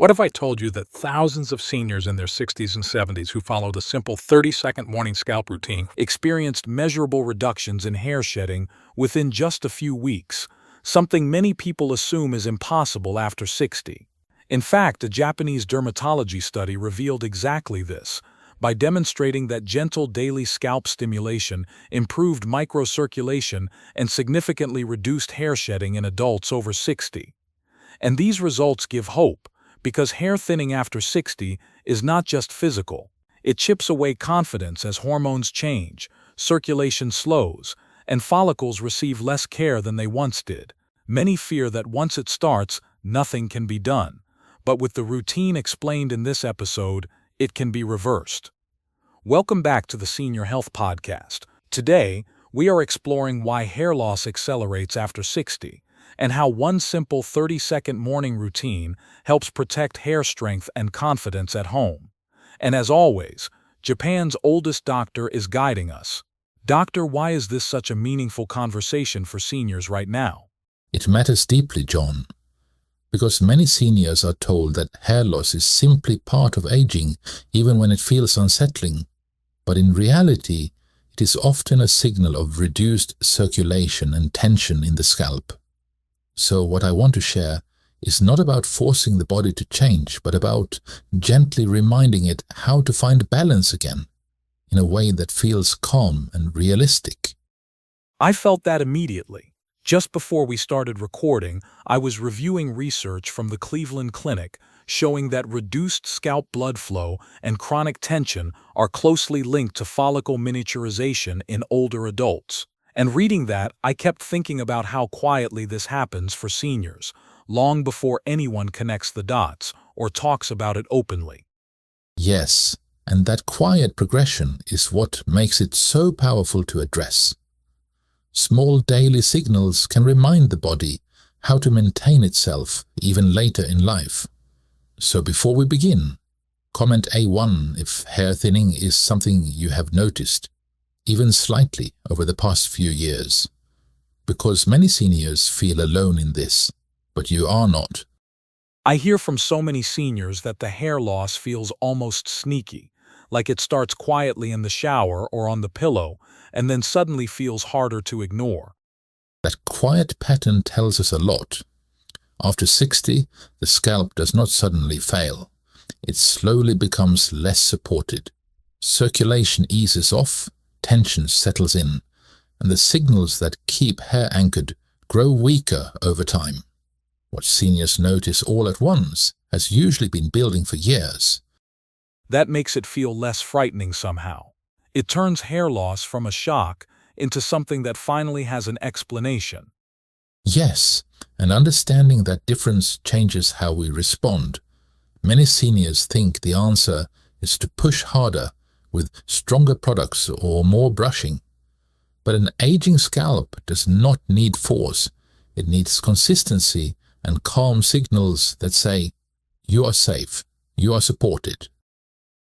What if I told you that thousands of seniors in their 60s and 70s who followed a simple 30-second morning scalp routine experienced measurable reductions in hair shedding within just a few weeks, something many people assume is impossible after 60? In fact, a Japanese dermatology study revealed exactly this by demonstrating that gentle daily scalp stimulation improved microcirculation and significantly reduced hair shedding in adults over 60. And these results give hope, because hair thinning after 60 is not just physical. It chips away confidence as hormones change, circulation slows, and follicles receive less care than they once did. Many fear that once it starts, nothing can be done. But with the routine explained in this episode, it can be reversed. Welcome back to the Senior Health Podcast. Today, we are exploring why hair loss accelerates after 60, and how one simple 30-second morning routine helps protect hair strength and confidence at home. And as always, Japan's oldest doctor is guiding us. Doctor, why is this such a meaningful conversation for seniors right now? It matters deeply, John, because many seniors are told that hair loss is simply part of aging, even when it feels unsettling. But in reality, it is often a signal of reduced circulation and tension in the scalp. So what I want to share is not about forcing the body to change, but about gently reminding it how to find balance again, in a way that feels calm and realistic. I felt that immediately. Just before we started recording, I was reviewing research from the Cleveland Clinic showing that reduced scalp blood flow and chronic tension are closely linked to follicle miniaturization in older adults. And reading that, I kept thinking about how quietly this happens for seniors, long before anyone connects the dots or talks about it openly. Yes, and that quiet progression is what makes it so powerful to address. Small daily signals can remind the body how to maintain itself even later in life. So before we begin, comment A1 if hair thinning is something you have noticed, even slightly, over the past few years. Because many seniors feel alone in this, but you are not. I hear from so many seniors that the hair loss feels almost sneaky, like it starts quietly in the shower or on the pillow, and then suddenly feels harder to ignore. That quiet pattern tells us a lot. After 60, the scalp does not suddenly fail. It slowly becomes less supported. Circulation eases off, tension settles in, and the signals that keep hair anchored grow weaker over time. What seniors notice all at once has usually been building for years. That makes it feel less frightening somehow. It turns hair loss from a shock into something that finally has an explanation. Yes, and understanding that difference changes how we respond. Many seniors think the answer is to push harder with stronger products or more brushing. But an aging scalp does not need force. It needs consistency and calm signals that say, you are safe, you are supported.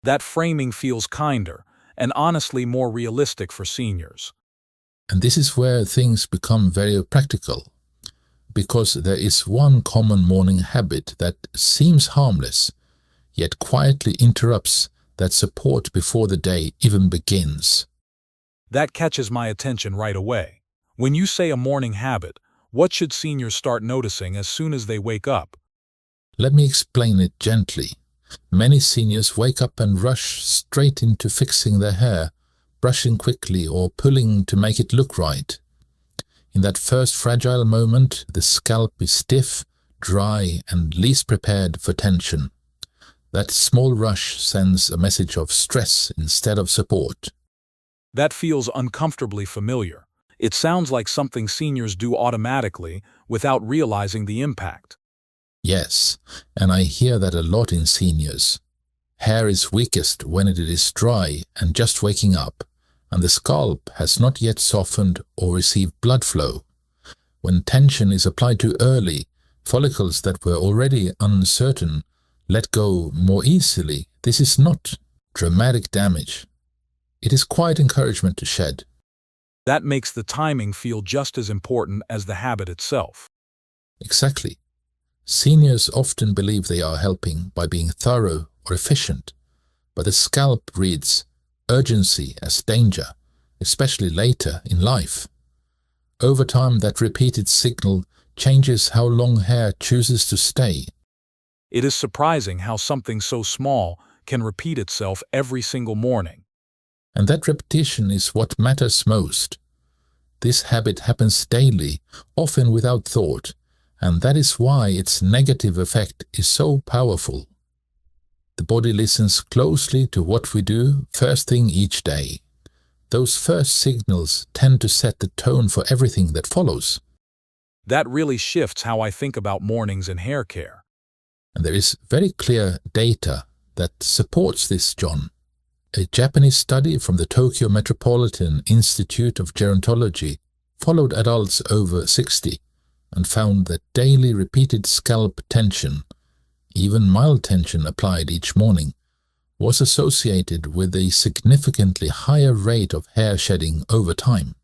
That framing feels kinder and honestly more realistic for seniors. And this is where things become very practical, because there is one common morning habit that seems harmless, yet quietly interrupts that support before the day even begins. That catches my attention right away. When you say a morning habit, what should seniors start noticing as soon as they wake up? Let me explain it gently. Many seniors wake up and rush straight into fixing their hair, brushing quickly or pulling to make it look right. In that first fragile moment, the scalp is stiff, dry, and least prepared for tension. That small rush sends a message of stress instead of support. That feels uncomfortably familiar. It sounds like something seniors do automatically without realizing the impact. Yes, and I hear that a lot in seniors. Hair is weakest when it is dry and just waking up, and the scalp has not yet softened or received blood flow. When tension is applied too early, follicles that were already uncertain let go more easily. This is not dramatic damage. It is quiet encouragement to shed. That makes the timing feel just as important as the habit itself. Exactly. Seniors often believe they are helping by being thorough or efficient, but the scalp reads urgency as danger, especially later in life. Over time, that repeated signal changes how long hair chooses to stay. It is surprising how something so small can repeat itself every single morning. And that repetition is what matters most. This habit happens daily, often without thought, and that is why its negative effect is so powerful. The body listens closely to what we do first thing each day. Those first signals tend to set the tone for everything that follows. That really shifts how I think about mornings and hair care. And there is very clear data that supports this, John. A Japanese study from the Tokyo Metropolitan Institute of Gerontology followed adults over 60 and found that daily repeated scalp tension, even mild tension applied each morning, was associated with a significantly higher rate of hair shedding over time.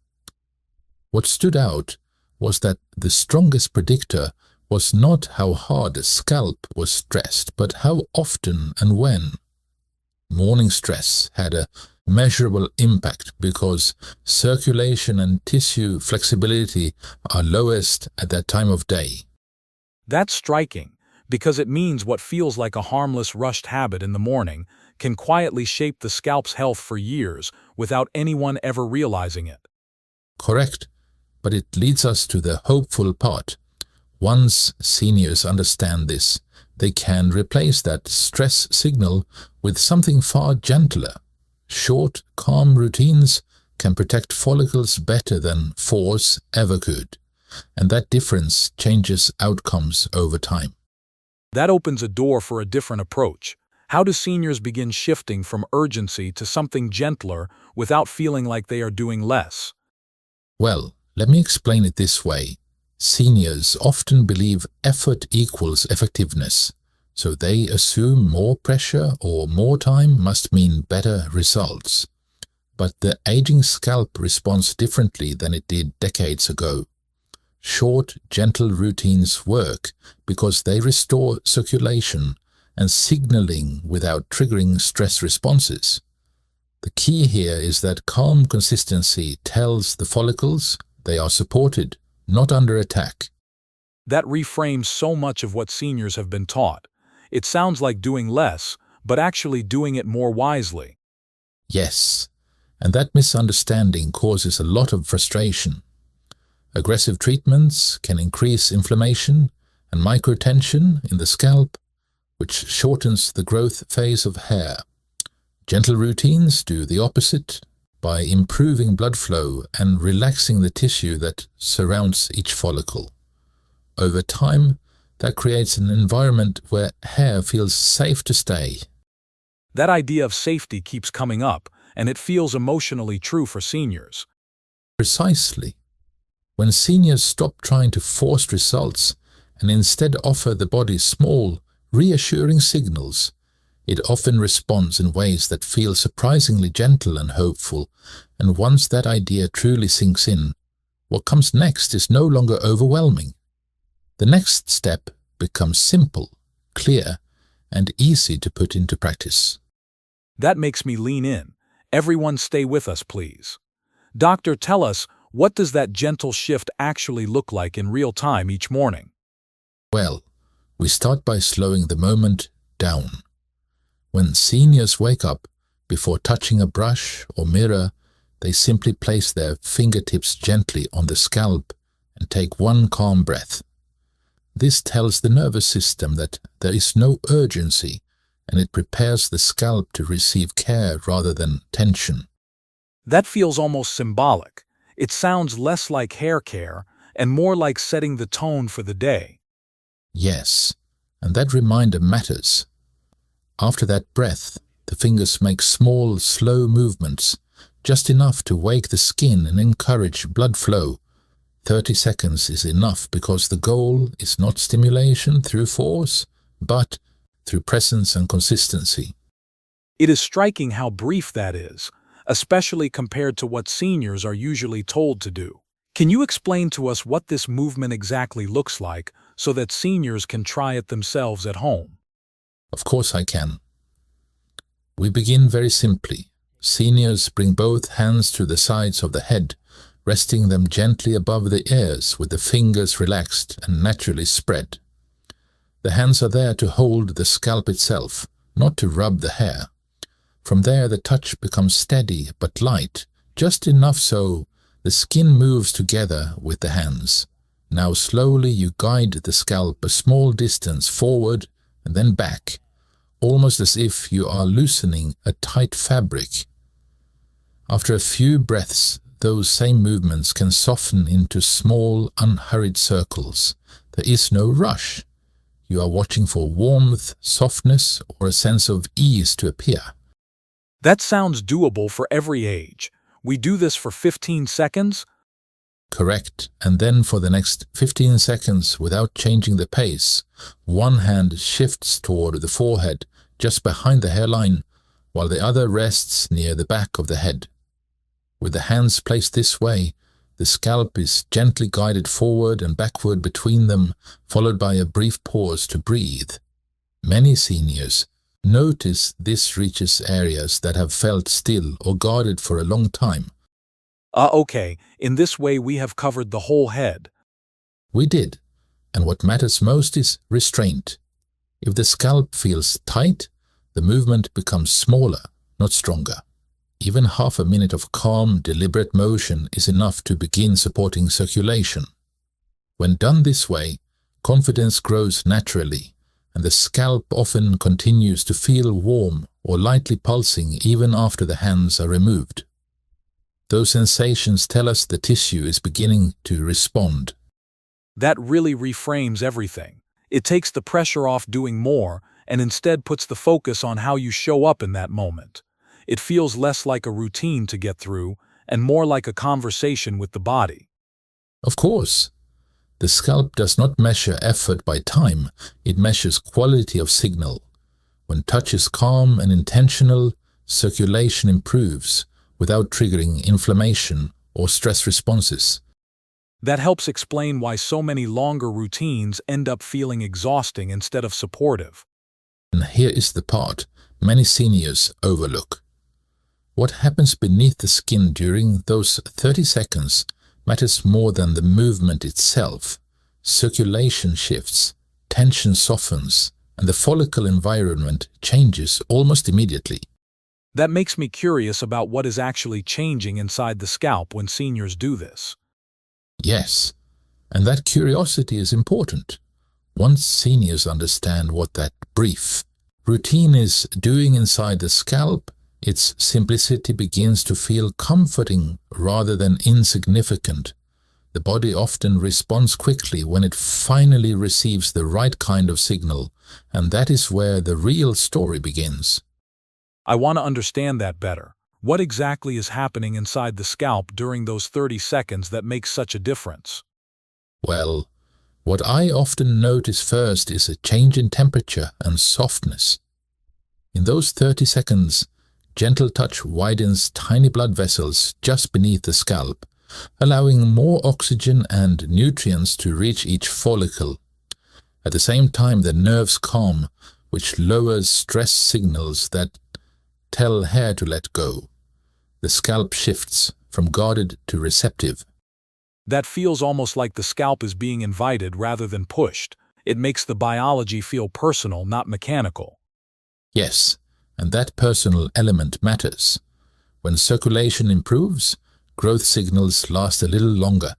What stood out was that the strongest predictor was not how hard the scalp was stressed, but how often and when. Morning stress had a measurable impact because circulation and tissue flexibility are lowest at that time of day. That's striking, because it means what feels like a harmless rushed habit in the morning can quietly shape the scalp's health for years without anyone ever realizing it. Correct, but it leads us to the hopeful part. Once seniors understand this, they can replace that stress signal with something far gentler. Short, calm routines can protect follicles better than force ever could, and that difference changes outcomes over time. That opens a door for a different approach. How do seniors begin shifting from urgency to something gentler without feeling like they are doing less? Well, let me explain it this way. Seniors often believe effort equals effectiveness, so they assume more pressure or more time must mean better results. But the aging scalp responds differently than it did decades ago. Short, gentle routines work because they restore circulation and signaling without triggering stress responses. The key here is that calm consistency tells the follicles they are supported, not under attack. That reframes so much of what seniors have been taught. It sounds like doing less, but actually doing it more wisely. Yes, and that misunderstanding causes a lot of frustration. Aggressive treatments can increase inflammation and microtension in the scalp, which shortens the growth phase of hair. Gentle routines do the opposite by improving blood flow and relaxing the tissue that surrounds each follicle. Over time, that creates an environment where hair feels safe to stay. That idea of safety keeps coming up, and it feels emotionally true for seniors. Precisely. When seniors stop trying to force results and instead offer the body small, reassuring signals, it often responds in ways that feel surprisingly gentle and hopeful, and once that idea truly sinks in, what comes next is no longer overwhelming. The next step becomes simple, clear, and easy to put into practice. That makes me lean in. Everyone stay with us, please. Doctor, tell us, what does that gentle shift actually look like in real time each morning? Well, we start by slowing the moment down. When seniors wake up, before touching a brush or mirror, they simply place their fingertips gently on the scalp and take one calm breath. This tells the nervous system that there is no urgency, and it prepares the scalp to receive care rather than tension. That feels almost symbolic. It sounds less like hair care and more like setting the tone for the day. Yes, and that reminder matters. After that breath, the fingers make small, slow movements, just enough to wake the skin and encourage blood flow. 30 seconds is enough because the goal is not stimulation through force, but through presence and consistency. It is striking how brief that is, especially compared to what seniors are usually told to do. Can you explain to us what this movement exactly looks like so that seniors can try it themselves at home? Of course I can. We begin very simply. Seniors bring both hands to the sides of the head, resting them gently above the ears with the fingers relaxed and naturally spread. The hands are there to hold the scalp itself, not to rub the hair. From there the touch becomes steady but light, just enough so the skin moves together with the hands. Now slowly you guide the scalp a small distance forward and then back, almost as if you are loosening a tight fabric. After a few breaths, those same movements can soften into small, unhurried circles. There is no rush. You are watching for warmth, softness, or a sense of ease to appear. That sounds doable for every age. We do this for 15 seconds? Correct. And then for the next 15 seconds, without changing the pace, one hand shifts toward the forehead, just behind the hairline, while the other rests near the back of the head. With the hands placed this way, the scalp is gently guided forward and backward between them, followed by a brief pause to breathe. Many seniors notice this reaches areas that have felt still or guarded for a long time. Okay. In this way we have covered the whole head. We did, and what matters most is restraint. If the scalp feels tight, the movement becomes smaller, not stronger. Even half a minute of calm, deliberate motion is enough to begin supporting circulation. When done this way, confidence grows naturally, and the scalp often continues to feel warm or lightly pulsing even after the hands are removed. Those sensations tell us the tissue is beginning to respond. That really reframes everything. It takes the pressure off doing more and instead puts the focus on how you show up in that moment. It feels less like a routine to get through and more like a conversation with the body. Of course, the scalp does not measure effort by time, it measures quality of signal. When touch is calm and intentional, circulation improves without triggering inflammation or stress responses. That helps explain why so many longer routines end up feeling exhausting instead of supportive. And here is the part many seniors overlook. What happens beneath the skin during those 30 seconds matters more than the movement itself. Circulation shifts, tension softens, and the follicle environment changes almost immediately. That makes me curious about what is actually changing inside the scalp when seniors do this. Yes, and that curiosity is important. Once seniors understand what that brief routine is doing inside the scalp, its simplicity begins to feel comforting rather than insignificant. The body often responds quickly when it finally receives the right kind of signal, and that is where the real story begins. I want to understand that better. What exactly is happening inside the scalp during those 30 seconds that makes such a difference? Well, what I often notice first is a change in temperature and softness. In those 30 seconds, gentle touch widens tiny blood vessels just beneath the scalp, allowing more oxygen and nutrients to reach each follicle. At the same time, the nerves calm, which lowers stress signals that tell hair to let go. The scalp shifts from guarded to receptive. That feels almost like the scalp is being invited rather than pushed. It makes the biology feel personal, not mechanical. Yes, and that personal element matters. When circulation improves, growth signals last a little longer,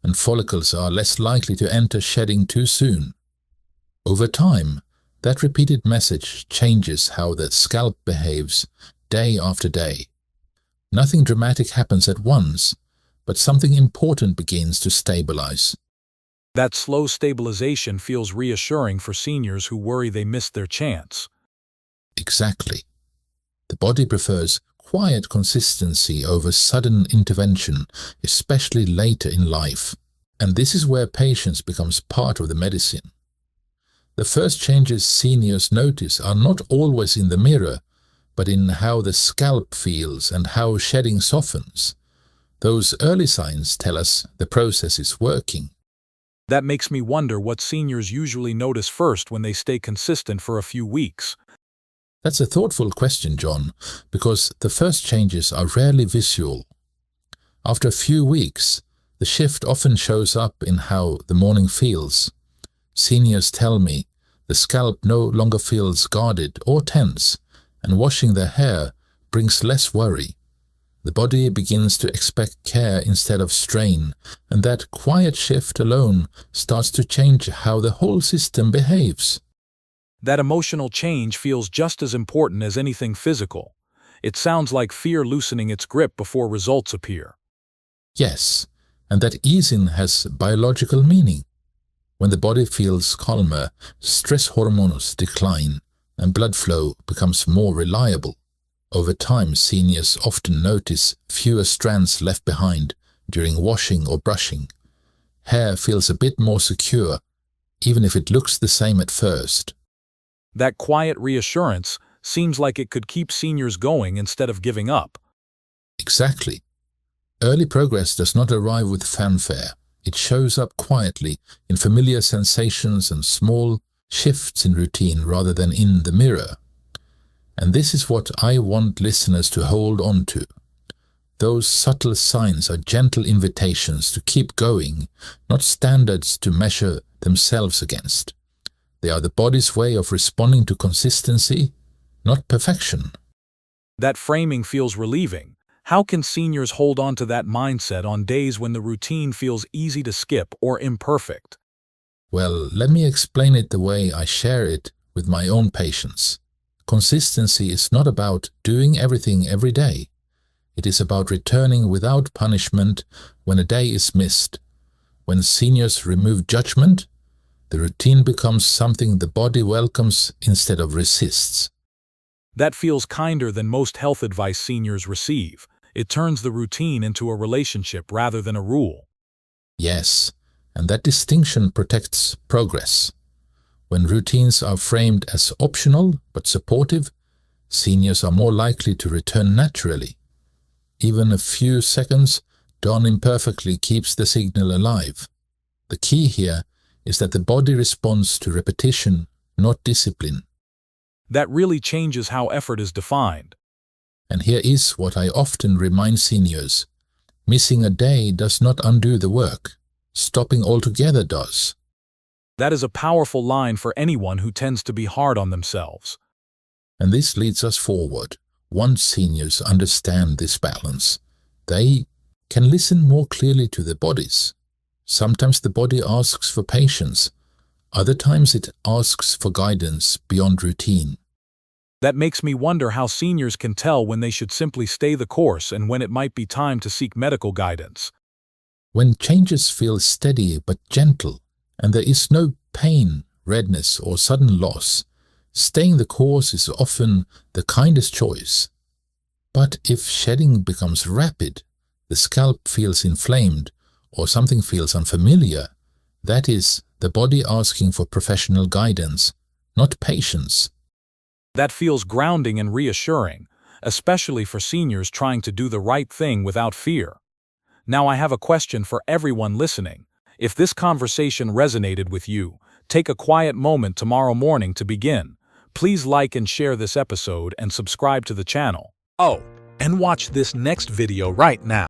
and follicles are less likely to enter shedding too soon. Over time, that repeated message changes how the scalp behaves day after day. Nothing dramatic happens at once, but something important begins to stabilize. That slow stabilization feels reassuring for seniors who worry they missed their chance. Exactly. The body prefers quiet consistency over sudden intervention, especially later in life. And this is where patience becomes part of the medicine. The first changes seniors notice are not always in the mirror, but in how the scalp feels and how shedding softens. Those early signs tell us the process is working. That makes me wonder what seniors usually notice first when they stay consistent for a few weeks. That's a thoughtful question, John, because the first changes are rarely visual. After a few weeks, the shift often shows up in how the morning feels. Seniors tell me the scalp no longer feels guarded or tense, and washing their hair brings less worry. The body begins to expect care instead of strain, and that quiet shift alone starts to change how the whole system behaves. That emotional change feels just as important as anything physical. It sounds like fear loosening its grip before results appear. Yes, and that easing has biological meaning. When the body feels calmer, stress hormones decline, and blood flow becomes more reliable. Over time, seniors often notice fewer strands left behind during washing or brushing. Hair feels a bit more secure, even if it looks the same at first. That quiet reassurance seems like it could keep seniors going instead of giving up. Exactly. Early progress does not arrive with fanfare. It shows up quietly in familiar sensations and small shifts in routine rather than in the mirror. And this is what I want listeners to hold on to. Those subtle signs are gentle invitations to keep going, not standards to measure themselves against. They are the body's way of responding to consistency, not perfection. That framing feels relieving. How can seniors hold on to that mindset on days when the routine feels easy to skip or imperfect? Well, let me explain it the way I share it with my own patients. Consistency is not about doing everything every day. It is about returning without punishment when a day is missed. When seniors remove judgment, the routine becomes something the body welcomes instead of resists. That feels kinder than most health advice seniors receive. It turns the routine into a relationship rather than a rule. Yes, and that distinction protects progress. When routines are framed as optional but supportive, seniors are more likely to return naturally. Even a few seconds done imperfectly keeps the signal alive. The key here is that the body responds to repetition, not discipline. That really changes how effort is defined. And here is what I often remind seniors. Missing a day does not undo the work. Stopping altogether does. That is a powerful line for anyone who tends to be hard on themselves. And this leads us forward. Once seniors understand this balance, they can listen more clearly to their bodies. Sometimes the body asks for patience. Other times it asks for guidance beyond routine. That makes me wonder how seniors can tell when they should simply stay the course and when it might be time to seek medical guidance. When changes feel steady but gentle, and there is no pain, redness, or sudden loss, staying the course is often the kindest choice. But if shedding becomes rapid, the scalp feels inflamed, or something feels unfamiliar, that is the body asking for professional guidance, not patience. That feels grounding and reassuring, especially for seniors trying to do the right thing without fear. Now I have a question for everyone listening. If this conversation resonated with you, take a quiet moment tomorrow morning to begin. Please like and share this episode and subscribe to the channel. Oh, and watch this next video right now.